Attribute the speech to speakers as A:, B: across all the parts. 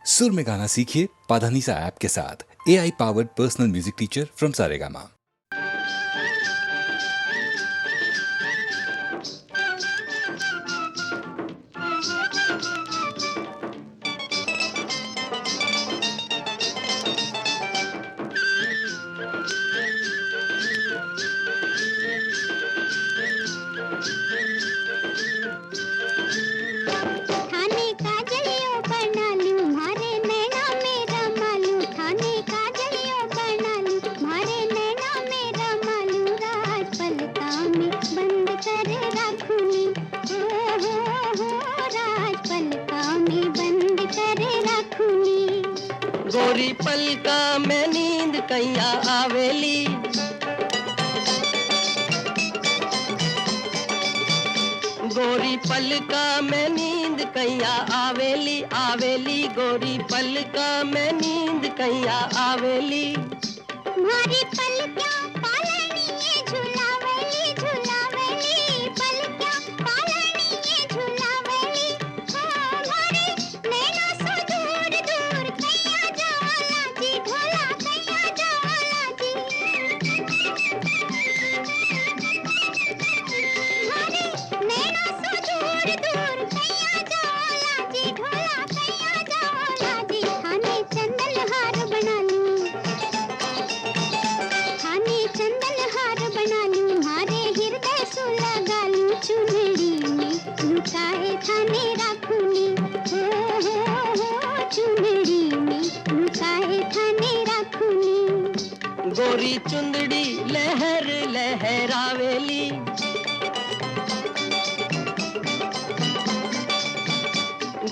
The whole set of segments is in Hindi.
A: सुर में गाना सीखिए पाधानीसा ऐप के साथ। AI powered personal music teacher from Saregama.
B: गोरी पलका में नींद कैया आवेली, गोरी पलका में नींद कैया आवेली, आवेली गोरी पलका में नींद कैया आवेली।
C: मारी पलका पालनी ये झुलावेली, झुलावेली पलका पालनी ये झुलावेली। हाँ मारे नैना सो दूर दूर कैया जाला जी, ढोला कैया जाला जी। मारे नैना सो दूर दूर कैया जाला जी, ढोला कैया जाला जी। थाने चंदन हार बना लूं, थाने चंदन हार बना लूं, मारे हृदय सु लगा लूं, चुनरी में लुकाए थाने राखूनी। हो चुनरी में लुकाए थाने राखूनी।
B: गोरी चुंदड़ी लहर लहरावेली,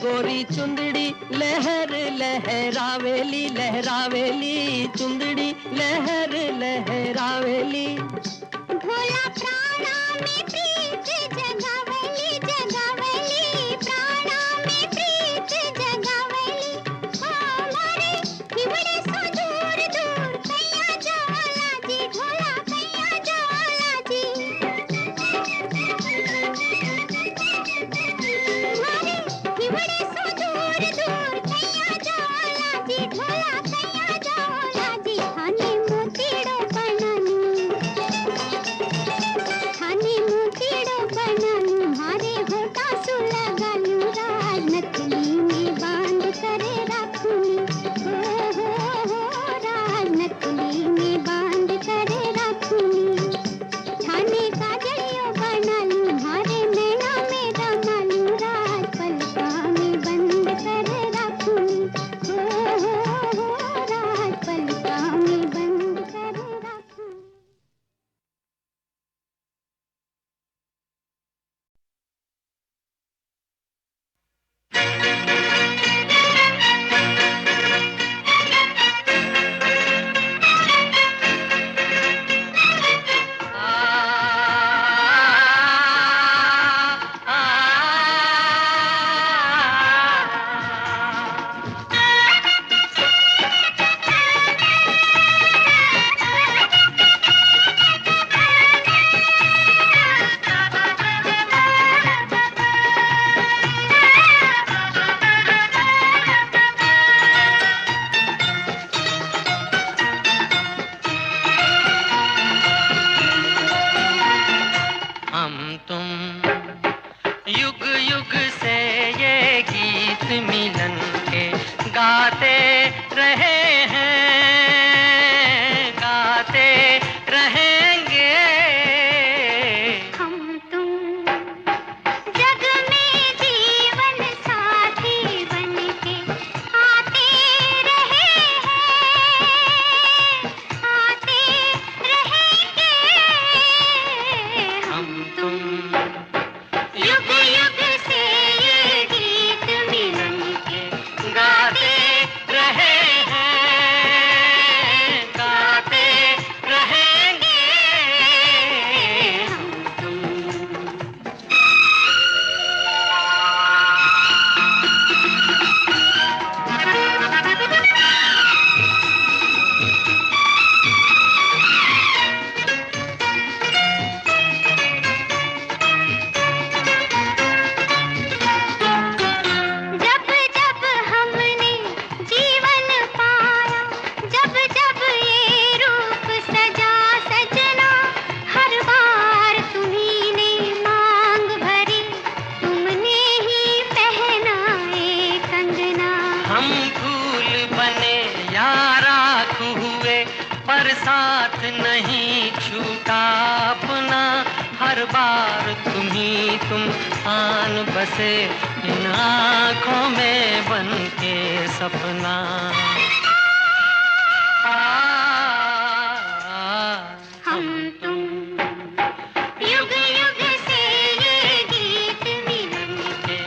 B: गोरी चुंदड़ी लहर लहरावेली, लहरावेली चुंदड़ी लहर लहरावेली।
C: ढोला प्राणा में प्रीत जगावेली, जगावेली प्राणा में प्रीत जगावेली। हाँ मारे हिवड़े सो दूर दूर कैया जाला जी, ढोला कैया जाला जी। मारे हिवड़े सो दूर दूर कैया जाला जी, ढोला कैया जाला जी। थाने मोतीड़ो बना लूं, थाने मोतीड़ो बना लूं, मारे होठा सु लगा लूं, राज नथनी में बांध करे राखूनी। हो राज नथनी में बांध करे राखूनी। थाने काजलियो बना लूं, मारे नैना में रमा लूं, राज पलका में बंद करे राखूनी। हो राज पलका में बंद करे राखूनी।
B: हम तुम युग युग से ये गीत मिलन के गाते रहे हैं, गाते रहेंगे।
C: हम तुम जग में जीवन साथी बनके आते रहे हैं, आते रहेंगे।
B: हम तुम
C: युग युग से ये गीत मिलन के
B: गाते रहे हैं। हम फूल बने या राख हुए, पर साथ नहीं छूटा अपना। हर बार तुम ही तुम आन बसे इन आँखों में बन के सपना। हम तुम युग युग से ये गीत मिलन के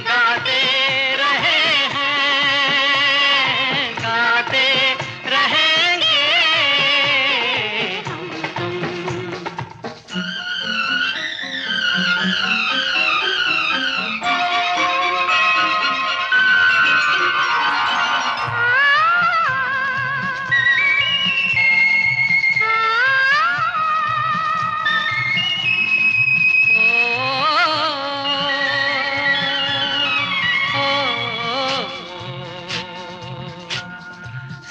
B: गाते रहे हैं, गाते रहेंगे हम तुम।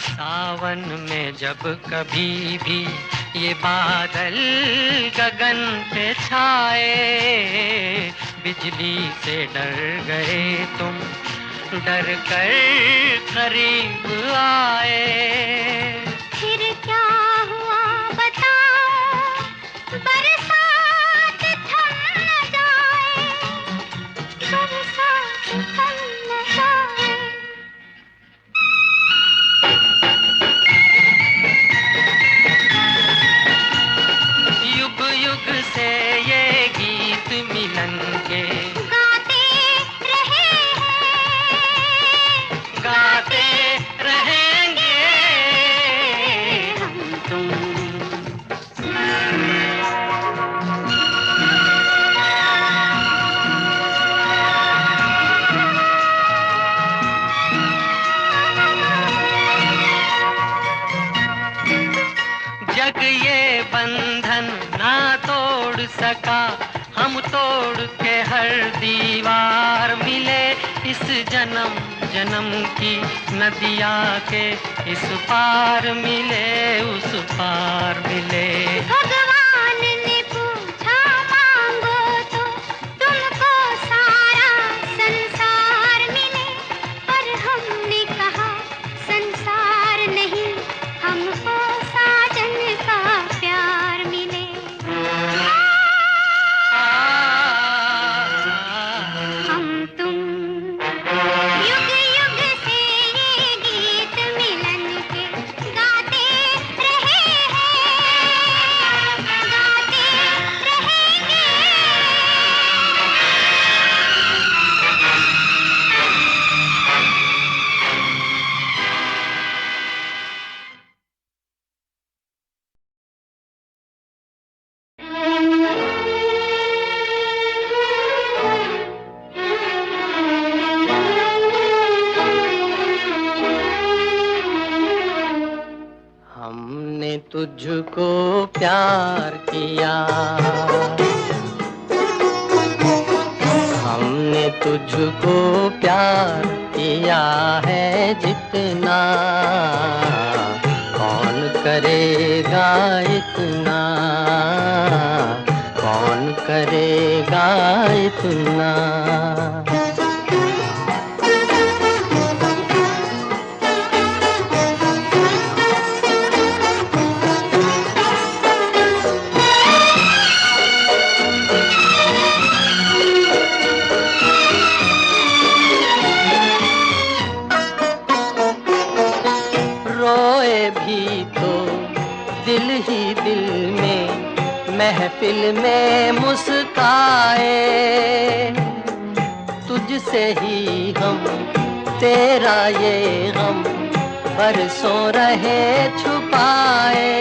B: सावन में जब कभी भी ये बादल गगन पे छाए, बिजली से डर गए तुम, डर कर करीब आए।
C: फिर क्या हुआ बताओ, बरसात थम न जाए, बरसात थम न जाए।
B: युग युग से ये गीत मिलन के
C: गाते रहे हैं,
B: गाते रहेंगे हम तुम। जग ये बंधन ना तोड़ सका, हम तोड़ के हर दीवार मिले। इस जन्म जन्म की नदिया के इस पार मिले, उस पार मिले।
C: भगवान ने पूछा मांगो तो तुमको सारा संसार मिले, पर हमने कहा संसार नहीं, हमको साजन का प्यार मिले। हम तुम युग युग से ये गीत मिलन के गाते रहे हैं, गाते रहेंगे।
B: हमने तुझको प्यार किया, हमने तुझको प्यार किया है जितना, कौन करेगा इतना, कौन करेगा इतना। रोए भी तो दिल ही दिल में, महफिल में मुस्काए। तुझसे ही हम तेरा ये गम बरसों रहे छुपाए।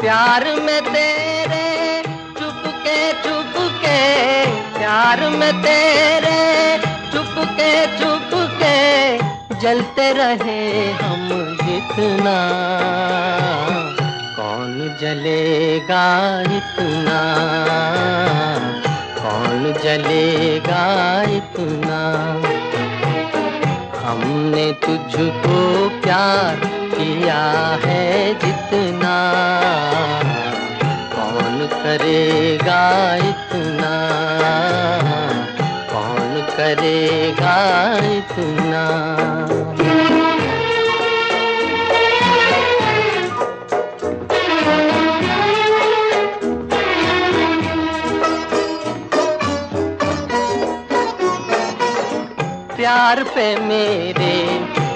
B: प्यार में तेरे चुपके चुपके, प्यार में तेरे चुपके चुपके जलते रहे हम जितना, कौन जलेगा इतना, कौन जलेगा इतना। हमने तुझको प्यार किया है जितना, कौन करेगा इतना, कौन करेगा इतना। प्यार पे मेरे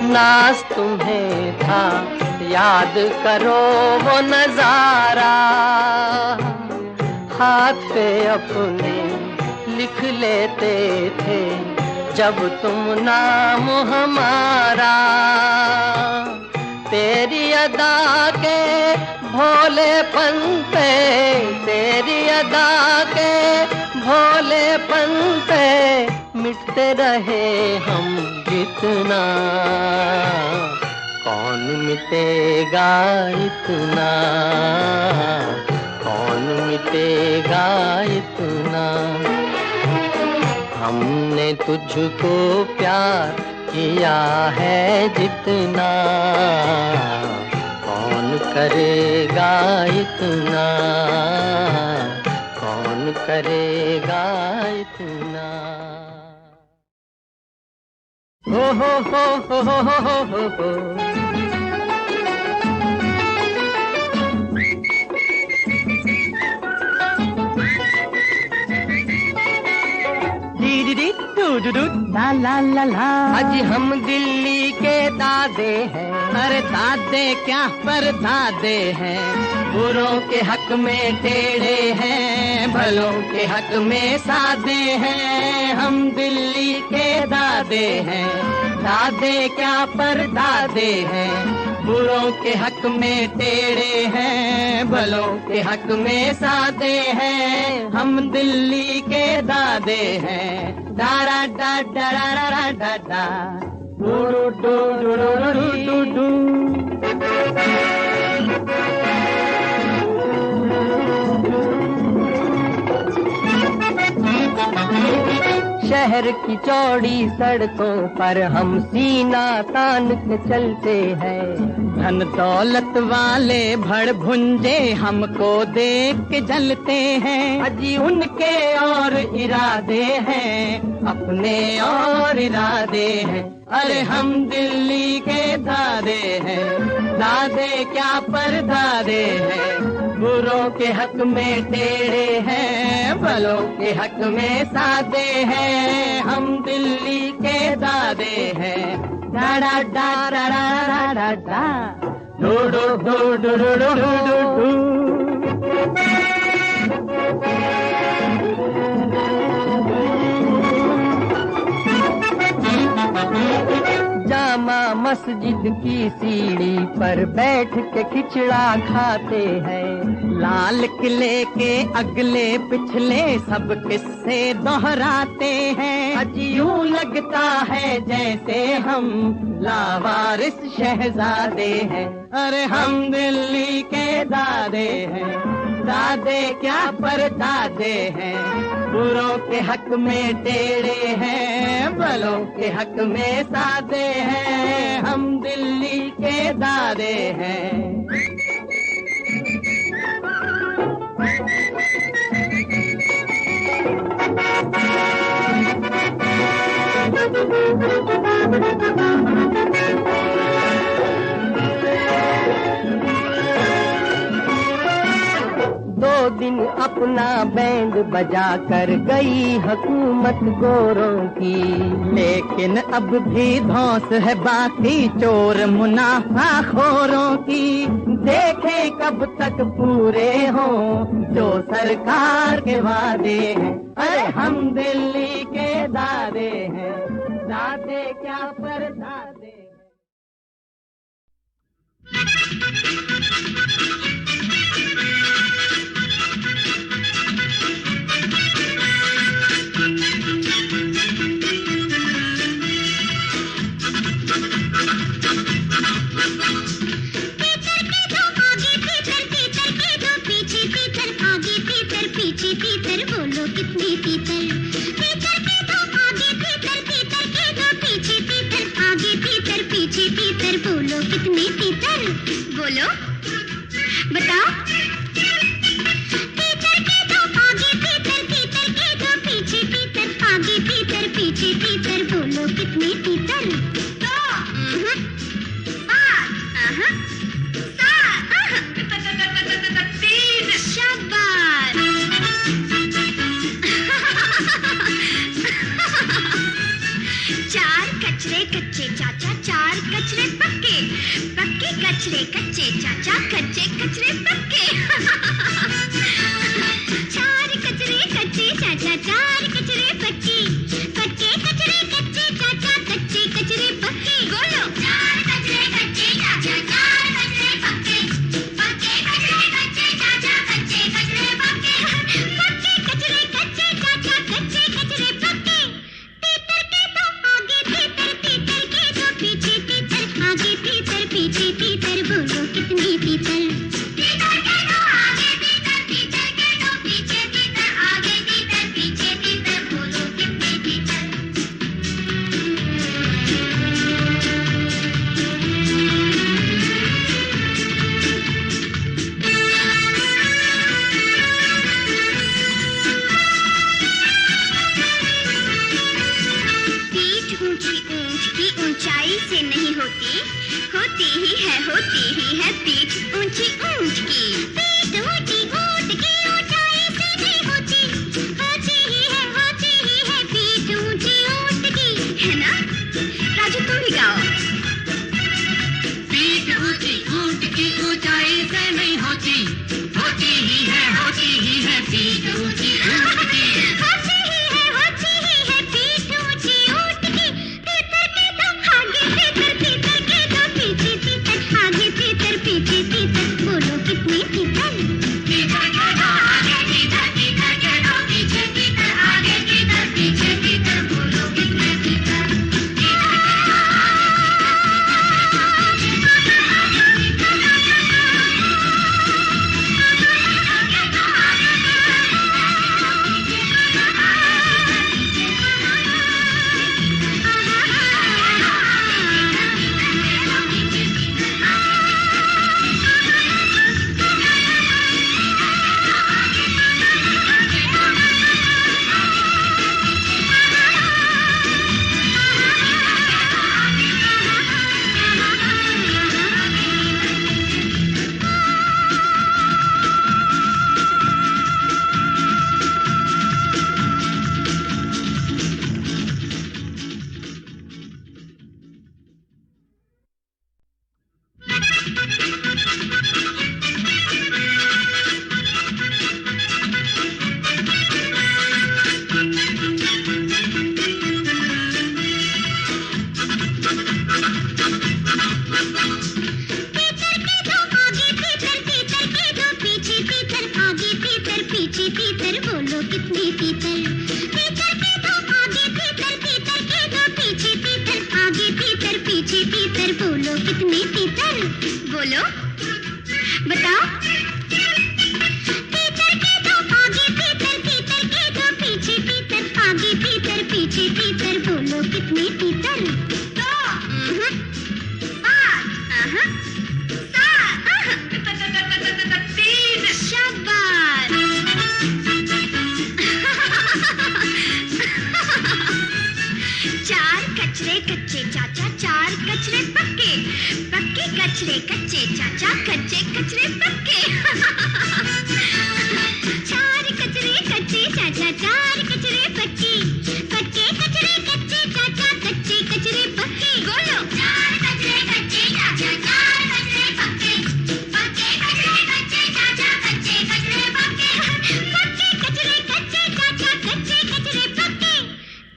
B: नाज तुम्हें था, याद करो वो नजारा। हाथ पे अपने लिख लेते थे जब तुम नाम हमारा। तेरी अदा के भोलेपन पे, तेरी अदा के भोलेपन पे मिटते रहे हम जितना। कौन मिटेगा इतना, कौन मिटेगा इतना। हमने तुझको प्यार किया है जितना, कौन करेगा इतना, कौन करेगा इतना। हो हो। ला ला ला ला। आज हम दिल्ली के दादे हैं, अरे दादे क्या पर दादे हैं। बुरों के हक में टेढ़े हैं, भलों के हक में सादे हैं। हम दिल्ली के दादे हैं, दादे क्या पर दादे हैं। बुरों के हक में टेढ़े हैं, भलों के हक में सादे हैं। हम दिल्ली के दादे हैं। डारा डा डरा डा डा डा do do do do do do. शहर की चौड़ी सड़कों पर हम सीना तान के चलते हैं। धन दौलत वाले भड़ भुंजे हमको देख के जलते हैं। अजी उनके और इरादे हैं, अपने और इरादे हैं। अरे हम दिल्ली के दादे हैं, दादे क्या पर दादे हैं। बुरों के हक में टेढ़े हैं, भलों के हक में सादे हैं। हम दिल्ली के दादे हैं। डा डा डा डा डा डा डा do do do do do do do. Jama Masjid की सीढ़ी पर बैठ के खिचड़ा खाते हैं। लाल किले के अगले पिछले सब किस्से दोहराते हैं। अजी यूं लगता है जैसे हम लावारिस शहजादे हैं। अरे हम दिल्ली के दादे हैं, दादे क्या पर दादे हैं। बुरों के हक में टेढ़े हैं, भलों के हक में सादे हैं। हम दिल्ली के दादे हैं। दो दिन अपना बैंड बजा कर गई हुकूमत गोरों की। लेकिन अब भी धौंस है बाकी चोर मुनाफा खोरों की। देखे कब तक पूरे हों जो सरकार के वादे हैं। अरे हम दिल्ली के दादे हैं, दादे क्या पर दादे।
C: बोलो कितनी तीतर। तीतर के दो आगे तीतर, तीतर के दो पीछे तीतर। आगे तीतर पीछे तीतर, बोलो कितनी तीतर। बोलो बताओ। तीतर के दो आगे तीतर, तीतर के दो पीछे तीतर। आगे तीतर पीछे तीतर। कच्चे चाचा चार कचरे पक्के, पक्के कचरे कच्चे चाचा कच्चे कचरे पक्के। चार कचरे कच्चे चाचा चार कचरे पक्के, पक्के कचरे कच्चे चाचा कच्चे कचरे पक्के। बोलो चार कचरे कच्चे चाचा चार कचरे पक्के, पक्के कचरे कच्चे चाचा कच्चे कचरे पक्के, पक्के कचरे कच्चे चाचा कच्चे कचरे पक्के। तीतर के दो आगे तीतर, तीतर के दो पीछे तीतर, आगे तीतर पीछे तीतर, बोलो कितनी तीतर। तीतर के दो आगे तीतर, तीतर के दो पीछे तीतर, आगे तीतर पीछे तीतर, बोलो कितनी तीतर। पीठ ऊंची ऊंट की ऊंचाई से नहीं होती, होती ही है पीठ ऊंची ऊंट की। पीठ ऊंची ऊंट की ऊंचाई से नहीं होती, होती ही है पीठ ऊंची ऊंट की, है ना? राजू तुम भी गाओ।
B: पीठ ऊंची ऊंट की ऊंचाई से नहीं होती, होती ही है पीठ ऊंची ऊंट की।
C: होती ही है पीठ ऊंची ऊंट की। तीतर के दो आगे तीतर, तीतर के दो पीछे तीतर, आगे तीतर पीछे तीतर, बोलो कितनी तीतर।
B: तीतर के दो आगे तीतर, तीतर के दो पीछे तीतर, आगे तीतर पीछे तीतर, बोलो कितने तीतर।
C: तीतर के दो आगे तीतर, तीतर के दो पीछे तीतर, आगे तीतर पीछे तीतर, बोलो कितनी तीतर। तीतर के दो आगे तीतर, तीतर के दो पीछे तीतर, आगे तीतर पीछे तीतर, बोलो कितनी तीतर। बोलो बताओ। तीतर के दो आगे तीतर, तीतर के दो पीछे तीतर, आगे तीतर पीछे तीतर, बोलो कितनी तीतर। दो तीन। शाबाश। चार कचरे कच्चे चाचा चार कचरे पक्के, पक्के कचरे कच्चे चाचा कच्चे कचरे पक्के। चार कचरे कच्चे चाचा चार कचरे पक्के, पक्के कचरे कच्चे चाचा कच्चे कचरे पक्के। बोलो चार कचरे कच्चे चाचा चार कचरे पक्के, पक्के कचरे कच्चे चाचा कच्चे कचरे पक्के, पक्के कचरे कच्चे चाचा कच्चे कचरे पक्के।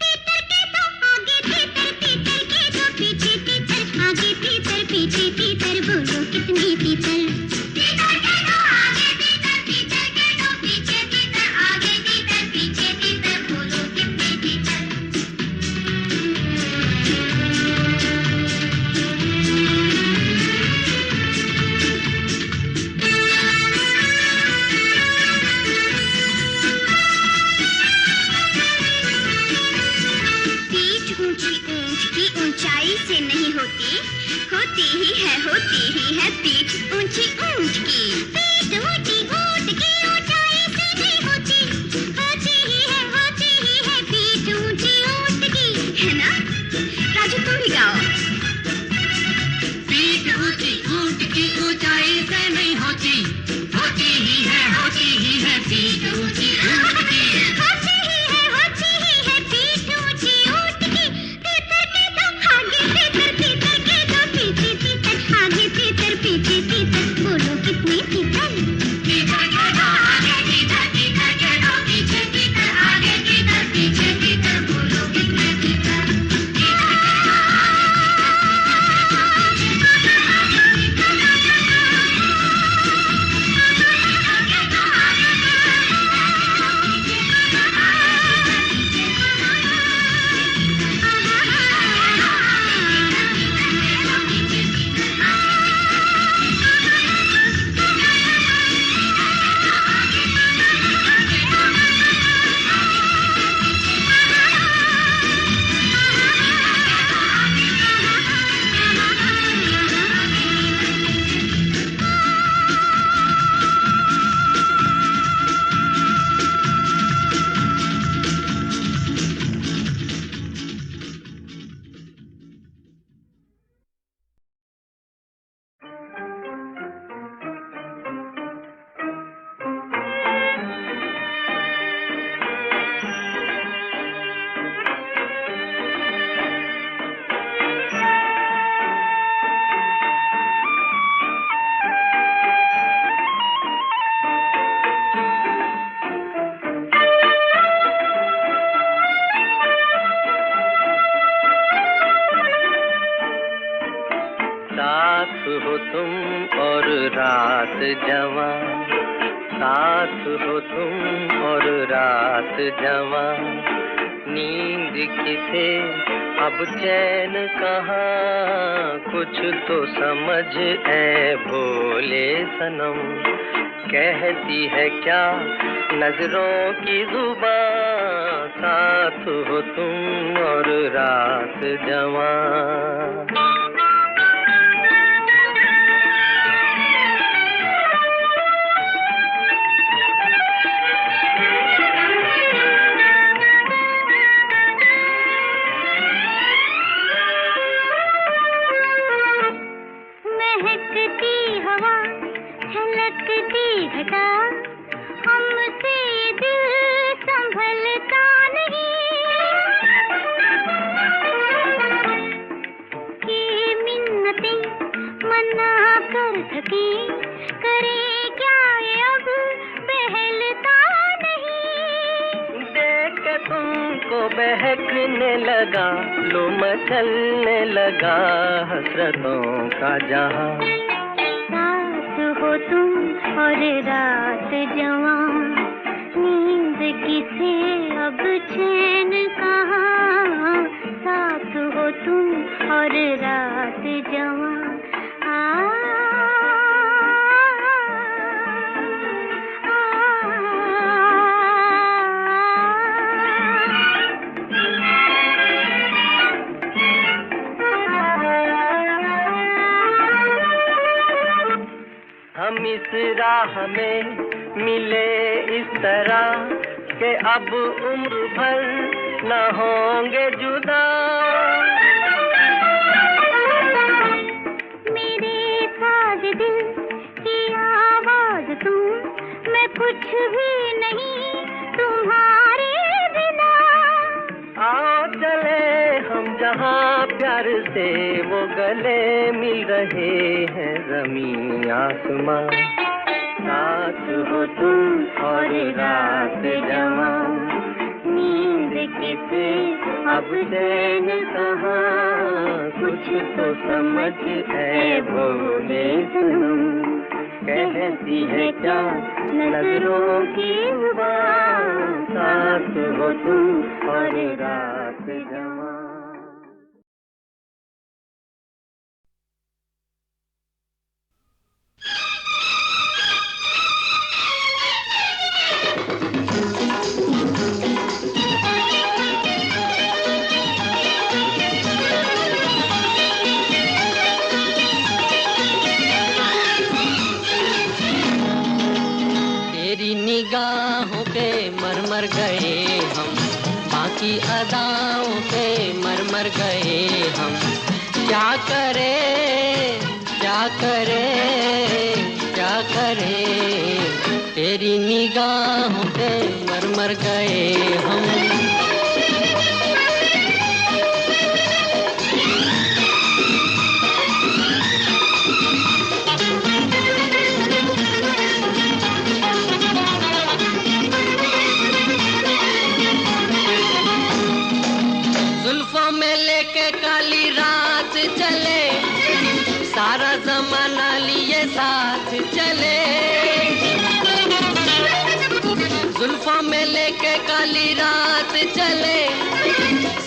C: तीतर के दो आगे तीतर, तीतर के दो पीछे तीतर, आगे तीतर पीछे तीतर, बोलो कितनी तीतर। तीतर के दो आगे तीतर, तीतर के दो पीछे तीतर, आगे तीतर पीछे तीतर, बोलो कितनी तीतर। पीठ ऊंची ऊंट की ऊंचाई से नहीं होती, होती ही है पीठ ऊंची ऊंट की। पीठ ऊंची ऊंट की ऊंचाई से नहीं होती, होती ही है पीठ ऊंची ऊंट की, है ना? राजू तुम भी गाओ।
B: पीठ ऊंची ऊंट की ऊंचाई से नहीं होती, होती ही है पीठ ऊंची ऊंट की।
C: होती ही है पीठ ऊंची ऊंट की। तीतर के दो आगे
B: साथ हो तुम और रात जवां, साथ हो तुम और रात जवां, नींद किसे अब चैन कहाँ, कुछ तो समझ ऐ भोले सनम, कहती है क्या नजरों की जुबां, साथ हो तुम और रात जवां। बहकने लगा लो मचलने लगा हसरतों का जहां,
C: साथ हो तुम और रात जवां, नींद किसे अब चैन कहाँ, साथ हो तुम और रात जवां।
B: हम इस राह में मिले इस तरह के अब उम्र भर न होंगे जुदा,
C: मेरे साथ दिल की आवाज तुम, मैं कुछ भी नहीं तुम्हारे बिना,
B: आओ चले हम जहाँ प्यार से वो गले मिल रहे हैं ज़मीं आसमां, साथ हो तुम और रात जवां, नींद किसे अब चैन कहाँ, कुछ तो समझ है भोले सनम, कहती है क्या नजरों की जुबां, साथ हो तुम और रात जवां। निगाहों पे मर मर गए हम, बाकी अदाओं पे मर मर गए हम, क्या करे क्या करे क्या करे, तेरी निगाहों पे मर मर गए हम। काली रात चले, सारा जमाना लिए साथ चले, जुल्फों में लेके काली रात चले,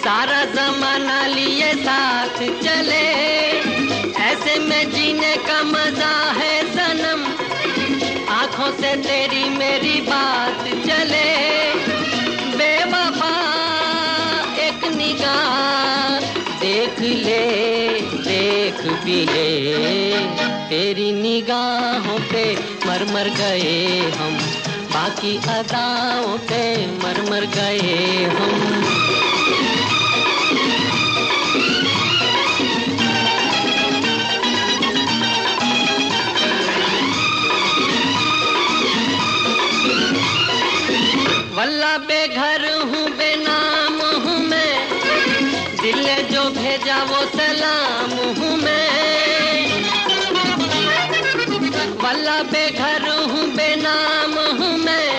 B: सारा जमाना लिए साथ चले, ऐसे में जीने का मजा है सनम, आंखों से तेरी मेरी बात चले, बेवफा एक निगाह देख ले देख भी ले, तेरी निगाहों पे मर मर गए हम, बाकी अदाओं पे मर मर गए हम। वल्ला बेघर हूँ बेनाम हूँ मैं, दिल ने जो भेजा वो सलाम हूँ मैं, वल्ला बेघर हूँ बेनाम हूँ मैं,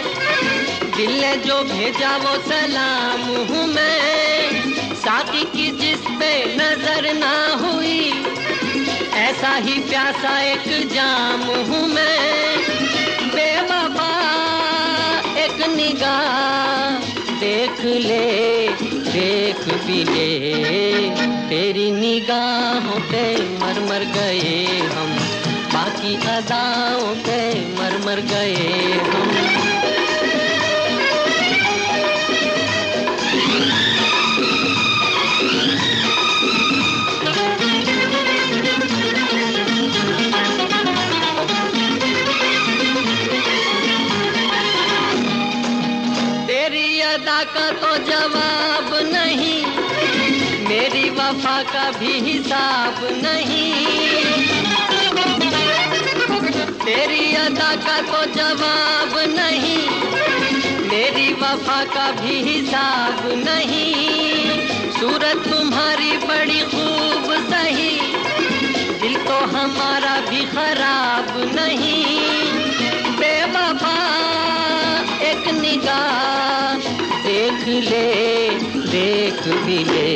B: दिल ने जो भेजा वो सलाम हूँ मैं, साकी की जिस पे नजर ना हुई, ऐसा ही प्यासा एक जाम हूँ मैं, बेवफा एक निगाह देख ले, देख भी ले, तेरी निगाहों पे मर मर गए हम, बाकी अदाओं पे मर मर गए हम। तेरी अदा का तो जवाब नहीं, मेरी वफा का भी हिसाब नहीं। तेरी अदा का तो जवाब नहीं, मेरी वफा का भी हिसाब नहीं। सूरत तुम्हारी बड़ी खूब सही, दिल तो हमारा भी खराब नहीं। बेवफा एक निगाह देख ले, देख भी ले,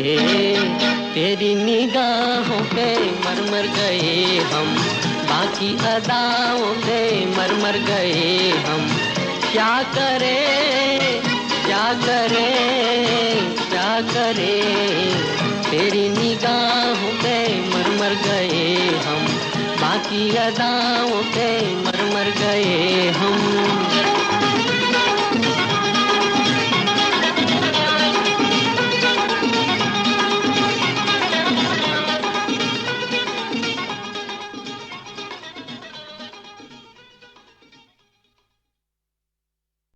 B: तेरी निगाहों पे मर मर गए हम, बाकी अदाओं पे मर मर गए हम। क्या करे, क्या करे, क्या करे, तेरी निगाहों पे मर मर गए हम, बाकी अदाओं पे मर मर गए हम।